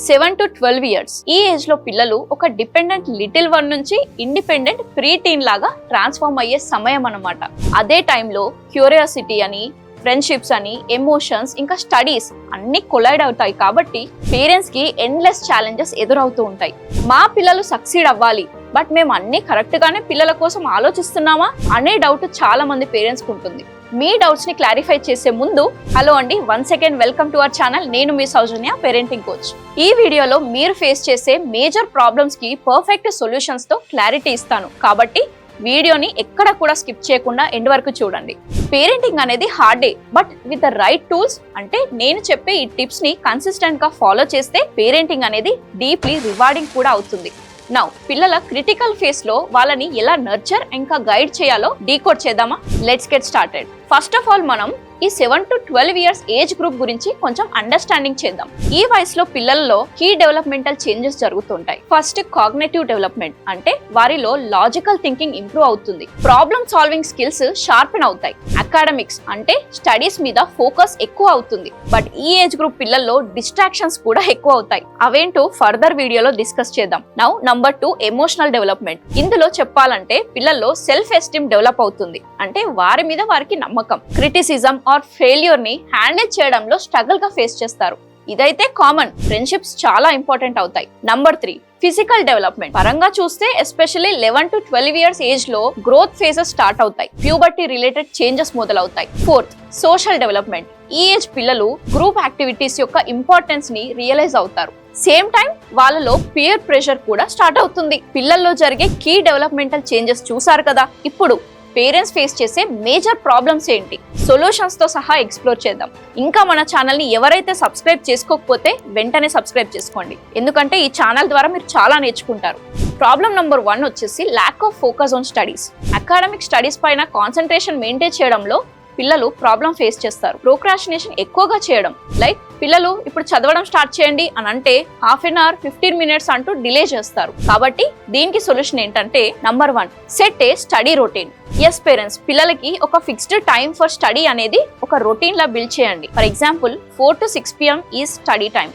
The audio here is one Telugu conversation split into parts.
7 to 12 ఇయర్స్ ఈ ఏజ్ లో పిల్లలు ఒక డిపెండెంట్ లిటిల్ వన్ నుంచి ఇండిపెండెంట్ ప్రీ టీన్ లాగా ట్రాన్స్ఫార్మ్ అయ్యే సమయం అన్నమాట. అదే టైంలో క్యూరియాసిటీ అని, ఫ్రెండ్షిప్స్ అని, ఎమోషన్స్ ఇంకా స్టడీస్ అన్ని కొలైడ్ అవుతాయి. కాబట్టి పేరెంట్స్ కి ఎండ్లెస్ ఛాలెంజెస్ ఎదురవుతూ ఉంటాయి. మా పిల్లలు సక్సీడ్ అవ్వాలి, బట్ మేము అన్ని కరెక్ట్ గానే పిల్లల కోసం ఆలోచిస్తున్నామా అనే డౌట్ చాలా మంది పేరెంట్స్ కు ఉంటుంది. మీ డౌట్స్ ని క్లారిఫై చేసే ముందు హలో అండి, once again welcome to our channel. నేను మీ సౌజన్య, పేరెంటింగ్ కోచ్. ఈ వీడియోలో మీరు ఫేస్ చేసే మేజర్ ప్రాబ్లమ్స్ కి పర్ఫెక్ట్ సొల్యూషన్స్ తో క్లారిటీ ఇస్తాను. కాబట్టి వీడియోని ఎక్కడ కూడా స్కిప్ చేయకుండా ఎండ్ వరకు చూడండి. పేరెంటింగ్ అనేది హార్డే, but with the right tools, అంటే నేను చెప్పే ఈ టిప్స్ ని కన్సిస్టెంట్ గా ఫాలో చేస్తే పేరెంటింగ్ అనేది డీప్లీ రివార్డింగ్ కూడా అవుతుంది. నౌ పిల్లల క్రిటికల్ ఫేస్ లో వాళ్ళని ఎలా నర్చర్ ఇంకా గైడ్ చేయాలో డీకోడ్ చేద్దామా? Let's get started. First of all మనం ఈ 7 to 12 ఇయర్స్ ఏజ్ గ్రూప్ గురించి కొంచెం అండర్స్టాండింగ్ చేద్దాం. ఈ వయసులో పిల్లల్లో కీ డెవలప్మెంటల్ చేంజెస్ జరుగుతుంటాయి. ఫస్ట్ కాగ్నిటివ్ డెవలప్మెంట్, అంటే వారిలో లాజికల్ థింకింగ్ ఇంప్రూవ్ అవుతుంది. ప్రాబ్లమ్ సాల్వింగ్ స్కిల్స్ షార్పెన్ అవుతాయి. అకాడమిక్స్ అంటే స్టడీస్ మీద ఫోకస్ ఎక్కువ అవుతుంది. బట్ ఈ ఏజ్ గ్రూప్ పిల్లల్లో డిస్ట్రాక్షన్స్ కూడా ఎక్కువ అవుతాయి. అవేంటో ఫర్దర్ వీడియోలో డిస్కస్ చేద్దాం. Now number 2 emotional development. ఇందులో చెప్పాలంటే పిల్లల్లో సెల్ఫ్ ఎస్టీమ్ డెవలప్ అవుతుంది. అంటే వారి మీద వారికి నమ్మకం. క్రిటిసిజం ఆర్ ఫెయిల్యూర్ ని హ్యాండిల్ చేయడంలో స్ట్రగుల్ గా ఫేస్ చేస్తారు. ఇదైతే కామన్. ఫ్రెండ్షిప్స్ చాలా ఇంపార్టెంట్ అవుతాయి. నంబర్ 3 ఫిజికల్ డెవలప్మెంట్ పరంగా చూస్తే ఎస్పెషల్లీ 11 to 12 ఇయర్స్ ఏజ్ లో గ్రోత్ ఫేజెస్ స్టార్ట్ అవుతాయి. ప్యూబర్టీ రిలేటెడ్ చేంజెస్ మొదలవుతాయి. 4th social development. ఈ ఏజ్ పిల్లలు గ్రూప్ యాక్టివిటీస్ యొక్క ఇంపార్టెన్స్ ని రియలైజ్ అవుతారు. సేమ్ టైం వాళ్ళలో పియర్ ప్రెషర్ కూడా స్టార్ట్ అవుతుంది. పిల్లల్లో జరిగే కీ డెవలప్మెంటల్ చేంజెస్ చూసారు కదా. ఇప్పుడు పేరెంట్స్ ఫేస్ చేసే మేజర్ ప్రాబ్లమ్స్ ఏంటి, సొల్యూషన్స్ తో సహా ఎక్స్ప్లోర్ చేద్దాం. ఇంకా మన ఛానల్ ని ఎవరైతే సబ్స్క్రైబ్ చేసుకోకపోతే వెంటనే సబ్స్క్రైబ్ చేసుకోండి, ఎందుకంటే ఈ ఛానల్ ద్వారా మీరు చాలా నేర్చుకుంటారు. ప్రాబ్లం నంబర్ 1 వచ్చేసి lack of focus on studies. Academic studies పైన కాన్సన్ట్రేషన్ మెయింటైన్ చేయడంలో పిల్లలు ప్రాబ్లం ఫేస్ చేస్తారు. ప్రోక్రాస్టినేషన్ ఎక్కువగా చేయడం, లైక్ పిల్లలు ఇప్పుడు చదవడం స్టార్ట్ చేయండి అని అంటే హాఫ్ అన్ అవర్ 15 మినిట్స్ అంటూ డిలే చేస్తారు. కాబట్టి దీనికి సొల్యూషన్ ఏంటంటే number 1 set a study routine. Yes parents, పిల్లలకి ఒక ఫిక్స్డ్ టైం ఫర్ స్టడీ అనేది ఒక రొటీన్ లా బిల్డ్ చేయండి. For example 4 to 6 PM is study time,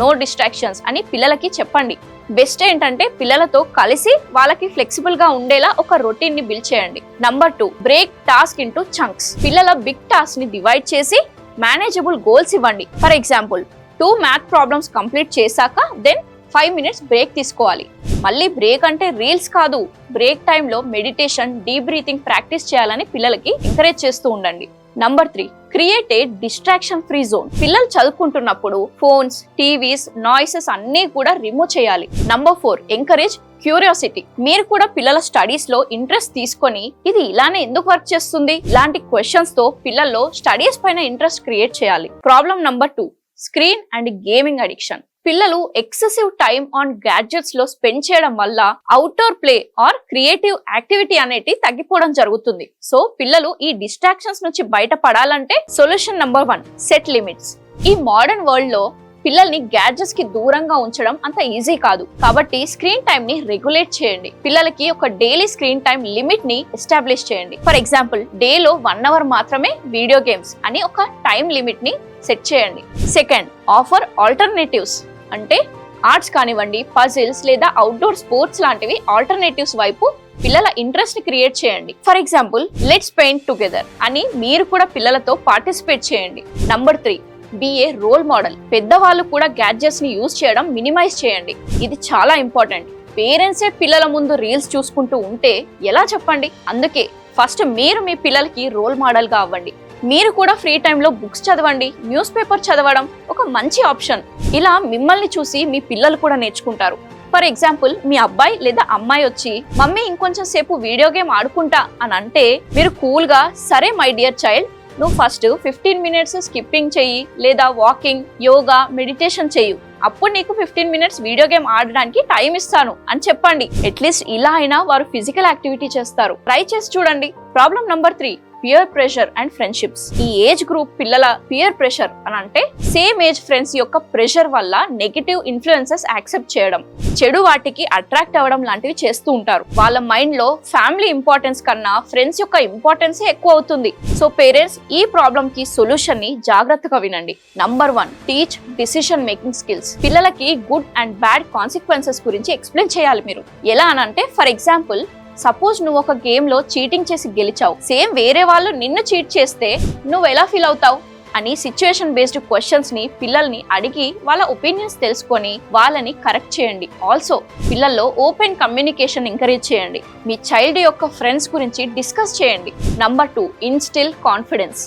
no distractions అని పిల్లలకి చెప్పండి. బెస్ట్ ఏంటంటే పిల్లలతో కలిసి వాళ్ళకి ఫ్లెక్సిబుల్ గా ఉండేలా ఒక రొటీన్ ని బిల్డ్ చేయండి. Number 2 break task into chunks. పిల్లల బిగ్ టాస్క్ ని డివైడ్ చేసి మేనేజబుల్ గోల్స్ ఇవ్వండి. For example 2 math problems complete చేశాక దెన్ 5 minutes బ్రేక్ తీసుకోవాలి. మళ్ళీ బ్రేక్ అంటే రీల్స్ కాదు. బ్రేక్ టైంలో మెడిటేషన్, డీప్ బ్రీతింగ్ ప్రాక్టీస్ చేయాలని పిల్లలకి ఎంకరేజ్ చేస్తూ ఉండండి. Number 3 create a distraction free zone. పిల్లలు చదువుకుంటున్నప్పుడు ఫోన్స్, టీవీస్, నాయిసెస్ అన్ని కూడా రిమూవ్ చేయాలి. Number 4 encourage curiosity. మీరు కూడా పిల్లల స్టడీస్ లో ఇంట్రెస్ట్ తీసుకొని ఇది ఇలానే ఎందుకు వర్క్ చేస్తుంది ఇలాంటి క్వశ్చన్స్ తో పిల్లల్లో స్టడీస్ పైన ఇంట్రెస్ట్ క్రియేట్ చేయాలి. Problem number 2 screen and gaming addiction. పిల్లలు ఎక్సెసివ్ టైం ఆన్ గ్యాడ్జెట్స్ లో స్పెండ్ చేయడం వల్ల outdoor play or creative activity అనేది తగ్గిపోవడం జరుగుతుంది. సో పిల్లలు ఈ డిస్ట్రాక్షన్స్ నుంచి బయటపడాలంటే సొల్యూషన్ నంబర్ 1 సెట్ లిమిట్స్. ఈ మోడర్న్ వరల్డ్ లో పిల్లల్ని గ్యాడ్జెట్స్ కి దూరంగా ఉంచడం అంత ఈజీ కాదు. కాబట్టి స్క్రీన్ టైం ని రెగ్యులేట్ చేయండి. పిల్లలకి ఒక డైలీ స్క్రీన్ టైం లిమిట్ ని ఎస్టాబ్లిష్ చేయండి. ఫర్ ఎగ్జాంపుల్ డేలో 1 hour మాత్రమే వీడియో గేమ్స్ అని ఒక టైం లిమిట్ ని సెట్ చేయండి. సెకండ్ ఆఫర్ ఆల్టర్నేటివ్స్, అంటే ఆర్ట్స్ కానివ్వండి, పజిల్స్ లేదా అవుట్డోర్ స్పోర్ట్స్ లాంటివి ఆల్టర్నేటివ్స్ వైపు పిల్లల ఇంట్రెస్ట్ ని క్రియేట్ చేయండి. For example let's paint together అని మీరు కూడా పిల్లలతో పార్టిసిపేట్ చేయండి. నంబర్ 3 బి ఏ రోల్ మోడల్. పెద్దవాళ్ళు కూడా గ్యాడ్జెట్స్ ని యూజ్ చేయడం మినిమైజ్ చేయండి. ఇది చాలా ఇంపార్టెంట్. పేరెంట్సే పిల్లల ముందు రీల్స్ చూసుకుంటూ ఉంటే ఎలా చెప్పండి? అందుకే ఫస్ట్ మీరు మీ పిల్లలకి రోల్ మోడల్ గా అవ్వండి. మీరు కూడా ఫ్రీ టైంలో బుక్స్ చదవండి. న్యూస్ పేపర్ చదవడం ఒక మంచి ఆప్షన్. ఇలా మిమ్మల్ని చూసి మీ పిల్లలు కూడా నేర్చుకుంటారు. ఫర్ ఎగ్జాంపుల్ మీ అబ్బాయి లేదా అమ్మాయి వచ్చి మమ్మీ ఇంకొంచెం సేపు వీడియో గేమ్ ఆడుకుంటా అని అంటే మీరు కూల్ గా సరే మై డియర్ చైల్డ్, నువ్వు ఫస్ట్ 15 minutes స్కిప్పింగ్ చెయ్యి, లేదా వాకింగ్, యోగా, మెడిటేషన్ చెయ్యు. అప్పుడు నీకు 15 minutes వీడియో గేమ్ ఆడడానికి టైం ఇస్తాను అని చెప్పండి. అట్లీస్ట్ ఇలా అయినా వారు ఫిజికల్ యాక్టివిటీ చేస్తారు. ట్రై చేసి చూడండి. Problem number 3 peer pressure and friendships. ఈ ఏజ్ గ్రూప్ పిల్లల పియర్ ప్రెషర్ అని అంటే సేమ్ ఏజ్ ఫ్రెండ్స్ యొక్క ప్రెషర్ వల్ల నెగటివ్ ఇన్ఫ్లుయెన్సెస్ యాక్సెప్ట్ చేయడం, చెడు వాటికి అట్రాక్ట్ అవ్వడం లాంటివి చేస్తూ ఉంటారు. వాళ్ళ మైండ్ లో ఫ్యామిలీ ఇంపార్టెన్స్ కన్నా ఫ్రెండ్స్ యొక్క ఇంపార్టెన్స్ ఎక్కువ అవుతుంది. సో పేరెంట్స్ ఈ ప్రాబ్లమ్ కి సొల్యూషన్ ని జాగ్రత్తగా వినండి. Number 1, teach decision making skills. పిల్లలకి గుడ్ అండ్ బ్యాడ్ కాన్సిక్వెన్సెస్ గురించి ఎక్స్ప్లెయిన్ చేయాలి మీరు. ఎలా అనంటే ఫర్ ఎగ్జాంపుల్, సపోజ్ నువ్వు ఒక గేమ్ లో చీటింగ్ చేసి గెలిచావు, సేమ్ వేరే వాళ్ళు నిన్ను చీట్ చేస్తే నువ్వు ఎలా ఫీల్ అవుతావు అని సిచ్యుయేషన్ బేస్డ్ క్వశ్చన్స్ ని పిల్లల్ని అడిగి వాళ్ళ ఒపీనియన్స్ తెలుసుకొని వాళ్ళని కరెక్ట్ చేయండి. ఆల్సో పిల్లల్లో ఓపెన్ కమ్యూనికేషన్ ఎంకరేజ్ చేయండి. మీ చైల్డ్ యొక్క ఫ్రెండ్స్ గురించి డిస్కస్ చేయండి. Number 2, instil confidence.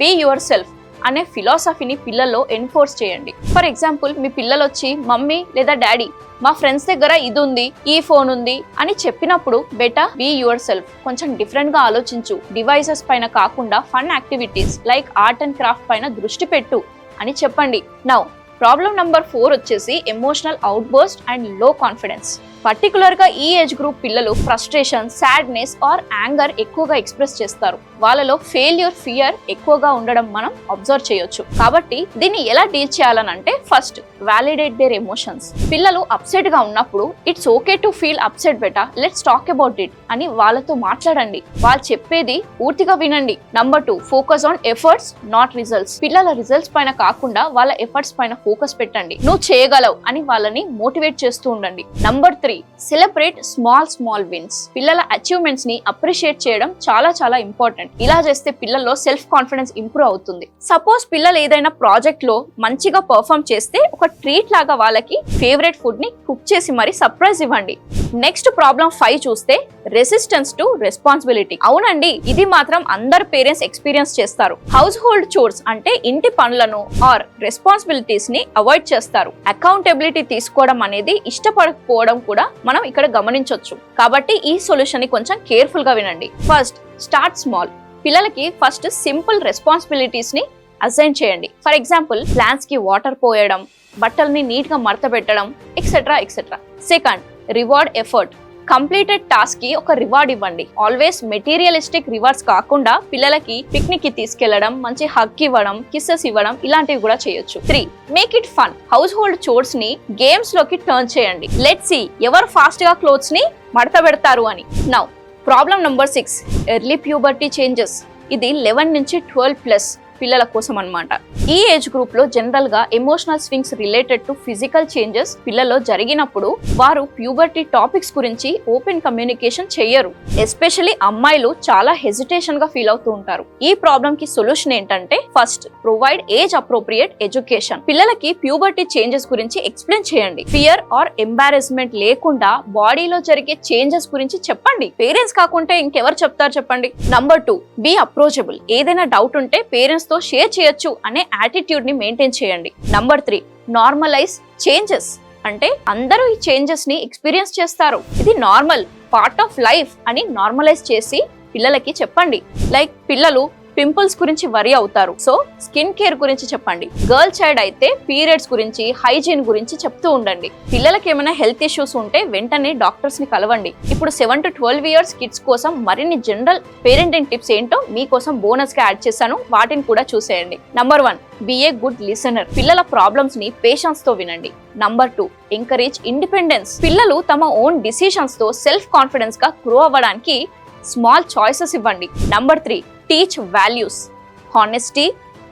Be yourself అనే ఫిలాసఫీని పిల్లల్లో ఎన్ఫోర్స్ చేయండి. ఫర్ ఎగ్జాంపుల్, మీ పిల్లలు వచ్చి మమ్మీ లేదా డాడీ మా ఫ్రెండ్స్ దగ్గర ఇది ఉంది, ఈ ఫోన్ ఉంది అని చెప్పినప్పుడు బెటర్ బీ యువర్ సెల్ఫ్, కొంచెం డిఫరెంట్ గా ఆలోచించు, డివైసెస్ పైన కాకుండా fun activities like art and craft పైన దృష్టి పెట్టు అని చెప్పండి. నౌ ప్రాబ్లం నంబర్ 4 వచ్చేసి ఎమోషనల్ అవుట్ బర్స్ట్ అండ్ లో కాన్ఫిడెన్స్. పర్టికులర్ గా ఈ ఏజ్ గ్రూప్ పిల్లలు ఫ్రస్ట్రేషన్, సాడ్నెస్ ఆర్ యాంగర్ ఎక్కువగా ఎక్స్ప్రెస్ చేస్తారు. వాళ్ళలో ఫెయిల్యూర్ ఫియర్ ఎక్కువగా ఉండడం మనం అబ్జర్వ్ చేయొచ్చు. కాబట్టి దీన్ని ఎలా డీల్ చేయాలనంటే ఫస్ట్, వ్యాలిడేట్ దేర్ ఎమోషన్స్. పిల్లలు అప్సెట్ గా ఉన్నప్పుడు it's okay to feel upset better, let's talk about it అని వాళ్ళతో మాట్లాడండి. వాళ్ళు చెప్పేది పూర్తిగా వినండి. Number 2, focus on efforts not results. పిల్లల రిజల్ట్స్ పైన కాకుండా వాళ్ళ ఎఫర్ట్స్ పైన ఫోకస్ పెట్టండి. నువ్వు చేయగలవు అని వాళ్ళని మోటివేట్ చేస్తూ ఉండండి. Number 3, celebrate small wins. పిల్లల అచీవ్మెంట్స్ ని అప్రిషియేట్ చేయడం చాలా ఇంపార్టెంట్. ఇలా చేస్తే పిల్లల్లో సెల్ఫ్ కాన్ఫిడెన్స్ ఇంప్రూవ్ అవుతుంది. సపోజ్ పిల్లలు ఏదైనా ప్రాజెక్ట్ లో మంచిగా పర్ఫామ్ చేస్తే ఒక ట్రీట్ లాగా వాళ్ళకి ఫేవరెట్ ఫుడ్ ని కుక్ చేసి మరి సర్ప్రైజ్ ఇవ్వండి. నెక్స్ట్ ప్రాబ్లం 5 చూస్తే రెసిస్టెన్స్ టు రెస్పాన్సిబిలిటీ. అవునండి, ఇది మాత్రం అందరు పేరెంట్స్ ఎక్స్పీరియన్స్ చేస్తారు. హౌస్ హోల్డ్ చోర్స్ అంటే ఇంటి పనులను ఆర్ రెస్పాన్సిబిలిటీస్ ని అవాయిడ్ చేస్తారు. అకౌంటబిలిటీ తీసుకోవడం అనేది ఇష్టపడకపోవడం కూడా మనం ఇక్కడ గమనించవచ్చు. కాబట్టి ఈ సొల్యూషన్ ని కొంచెం కేర్ఫుల్ గా వినండి. First, start small. పిల్లలకి ఫస్ట్ సింపుల్ రెస్పాన్సిబిలిటీస్ ని అసైన్ చేయండి. ఫర్ ఎగ్జాంపుల్, ప్లాంట్స్ కి వాటర్ పోయడం, బట్టల్ని నీట్ గా మడత పెట్టడం, etcetera. Second, reward effort. Completed task కి ఒక రివార్డ్ ఇవ్వండి. ఆల్వేస్ మెటీరియలిస్టిక్ రివార్డ్స్ కాకుండా పిల్లలకి పిక్నిక్ కి తీసుకెళ్లడం, మంచి హగ్ ఇవ్వడం, కిస్సెస్ ఇవ్వడం ఇలాంటివి కూడా చేయొచ్చు. 3, make it fun. House hold chores ని గేమ్స్ లోకి టర్న్ చేయండి. లెట్స్ సీ ఎవరు ఫాస్ట్ గా క్లోత్స్ ని మడత పెడతారు అని. Now problem number 6, early puberty changes. ఇది 11 నుంచి 12+ పిల్లల కోసం అన్నమాట. ఈ ఏజ్ గ్రూప్ లో జనరల్ గా emotional swings related to physical changes పిల్లల్లో జరిగినప్పుడు వారు ప్యూబర్టీ టాపిక్స్ గురించి ఓపెన్ కమ్యూనికేషన్ చేయరు. ఎస్పెషల్లీ అమ్మాయిలు చాలా హెజిటేషన్ గా ఫీల్ అవుతూ ఉంటారు. ఈ ప్రాబ్లం కి సొల్యూషన్ ఏంటంటే first, provide age appropriate education. పిల్లలకి ప్యూబర్టీ చేంజెస్ గురించి ఎక్స్ప్లెయిన్ చేయండి. ఫియర్ ఆర్ ఎంబారెస్మెంట్ లేకుండా బాడీలో జరిగే చేంజెస్ గురించి చెప్పండి. పేరెంట్స్ కాకుంటే ఇంకెవరు చెప్తారు చెప్పండి. Number 2, be approachable. ఏదైనా డౌట్ ఉంటే పేరెంట్స్ తో షేర్ చేయొచ్చు అనే యాటిట్యూడ్ ని మెయింటైన్ చేయండి. Number 3, normalise changes. అంటే అందరూ ఈ చేంజెస్ ని ఎక్స్పీరియన్స్ చేస్తారు, ఇది నార్మల్ పార్ట్ ఆఫ్ లైఫ్ అని నార్మలైజ్ చేసి పిల్లలకి చెప్పండి. లైక్ పిల్లలు పింపుల్స్ గురించి వరి అవుతారు, సో స్కిన్ కేర్ గురించి చెప్పండి. గర్ల్ చైల్డ్ అయితే పీరియడ్స్ గురించి, హైజీన్ గురించి చెప్తూ ఉండండి. పిల్లలకి ఏమైనా హెల్త్ ఇష్యూస్ ఉంటే వెంటనే డాక్టర్స్ ని కలవండి. ఇప్పుడు 7 to 12 years కిడ్స్ కోసం మరిన్ని జనరల్ పేరెంటింగ్ టిప్స్ ఏంటో మీకోసం బోనస్ గా యాడ్ చేశాను, వాటిని కూడా చూసేయండి. Number 1, be a good listener. పిల్లల ప్రాబ్లమ్స్ ని పేషెన్స్ తో వినండి. Number 2, encourage independence. పిల్లలు తమ ఓన్ డిసిషన్స్ తో సెల్ఫ్ కాన్ఫిడెన్స్ గా గ్రో అవ్వడానికి స్మాల్ చాయిసెస్ ఇవ్వండి. Number 3, teach values. Honesty,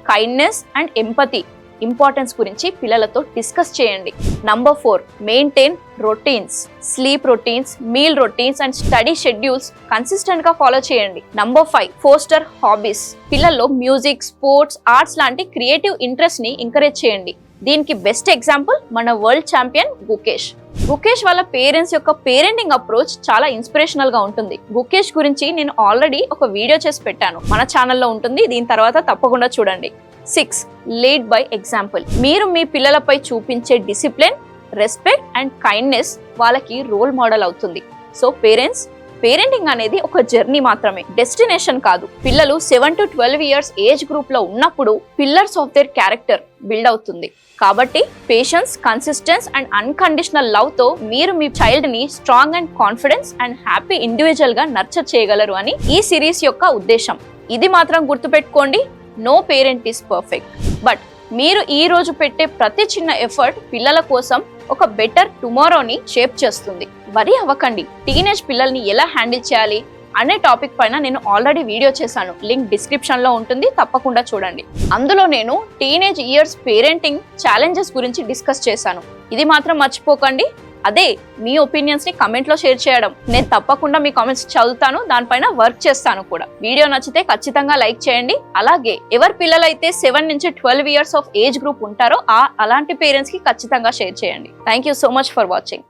kindness and empathy importance గురించి పిల్లలతో డిస్కస్ చేయండి. Number 4, maintain routines. Sleep routines, meal routines and study schedules consistent గా ఫాలో చేయండి. Number 5, foster hobbies. పిల్లల్లో మ్యూజిక్, స్పోర్ట్స్, ఆర్ట్స్ లాంటి క్రియేటివ్ ఇంట్రెస్ట్ ని ఎంకరేజ్ చేయండి. దీనికి బెస్ట్ ఎగ్జాంపుల్ మన వరల్డ్ ఛాంపియన్ గుకేష్ వాళ్ళ పేరెంట్స్ యొక్క పేరెంటింగ్ అప్రోచ్ చాలా ఇన్స్పిరేషనల్ గా ఉంటుంది. గుకేష్ గురించి నేను ఆల్రెడీ ఒక వీడియో చేసి పెట్టాను, మన ఛానల్లో ఉంటుంది, దీని తర్వాత తప్పకుండా చూడండి. 6, లీడ్ బై ఎగ్జాంపుల్. మీరు మీ పిల్లలపై చూపించే డిసిప్లిన్, రెస్పెక్ట్ అండ్ కైండ్నెస్ వాళ్ళకి రోల్ మోడల్ అవుతుంది. సో పేరెంట్స్ పేరెంటింగ్ అనేది ఒక జర్నీ మాత్రమే, డెస్టినేషన్ కాదు. పిల్లలు 7 to 12 ఇయర్స్ ఏజ్ గ్రూప్ లో ఉన్నప్పుడు pillars of their character build అవుతుంది. కాబట్టి patience, consistence and unconditional love తో మీరు మీ చైల్డ్ ని strong and confidence and happy individual గా నర్చర్ చేయగలరు అని ఈ సిరీస్ యొక్క ఉద్దేశం. ఇది మాత్రం గుర్తుపెట్టుకోండి, no parent is perfect, but మీరు ఈ రోజు పెట్టే ప్రతి చిన్న ఎఫర్ట్ పిల్లల కోసం ఒక బెటర్ టుమారోని షేప్ చేస్తుంది. వరి అవ్వకండి, టీనేజ్ పిల్లల్ని ఎలా హ్యాండిల్ చేయాలి అనే టాపిక్ పైన నేను ఆల్రెడీ వీడియో చేశాను, లింక్ డిస్క్రిప్షన్ లో ఉంటుంది, తప్పకుండా చూడండి. అందులో నేను టీనేజ్ ఇయర్స్ పేరెంటింగ్ ఛాలెంజెస్ గురించి డిస్కస్ చేశాను. ఇది మాత్రం మర్చిపోకండి. అదే మీ ఒపీనియన్స్ ని కమెంట్ లో షేర్ చేయడం. నేను తప్పకుండా మీ కామెంట్స్ చదువుతాను, దానిపైన వర్క్ చేస్తాను కూడా. వీడియో నచ్చితే ఖచ్చితంగా లైక్ చేయండి. అలాగే ఎవరి పిల్లలైతే 7 నుంచి 12 ఇయర్స్ ఆఫ్ ఏజ్ గ్రూప్ ఉంటారో అలాంటి పేరెంట్స్ కి ఖచ్చితంగా షేర్ చేయండి. Thank you so much for watching.